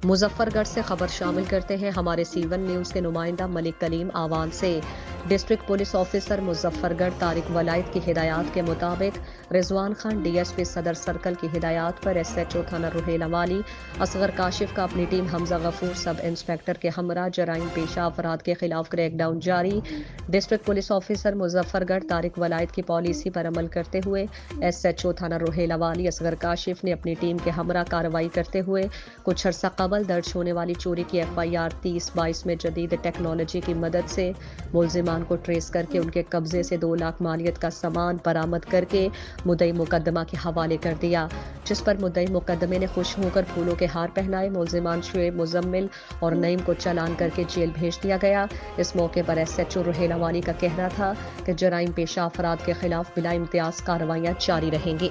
मुजफ्फरगढ़ से खबर शामिल करते हैं हमारे C1 न्यूज़ के नुमाइंदा मलिक कलीम आवान से। District police officer Muzaffargarh Tariq Wilayat की हिदायत के मुताबिक रिजवान खान DSP सदर सर्कल की हिदायत पर SHO थाना रुहेला वाली असगर काशिफ का अपनी team Hamza Ghafoor sub inspector के हमरा जराइम पेशा अफराद के खिलाफ क्रैकडाउन जारी। District police officer Muzaffargarh Tariq Wilayat की पॉलिसी पर अमल करते हुए SHO थाना रुहेला वाली असगर काशिफ ने अपनी टीम के हमरा कार्रवाई करते हुए कुछ अर्सा कबल दर्ज होने वाली चोरी की FIR 30/22 में जदीद टेक्नोलॉजी की मदद से मुलजिमान को ट्रेस करके उनके कब्जे से 2 लाख मालियत का सामान बरामद करके मुद्दई मुकदमा के हवाले कर दिया, जिस पर मुद्दई मुकदमे ने खुश होकर फूलों के हार पहनाए मुलजिमान शुएब मुजम्मिल और नईम को चालान करके जेल भेज दिया गया। इस मौके पर SHO रुहेला वाली का कहना था कि जराइम पेशा अफराद के खिलाफ बिला इम्तियाज कार्रवाइयां जारी रहेंगी।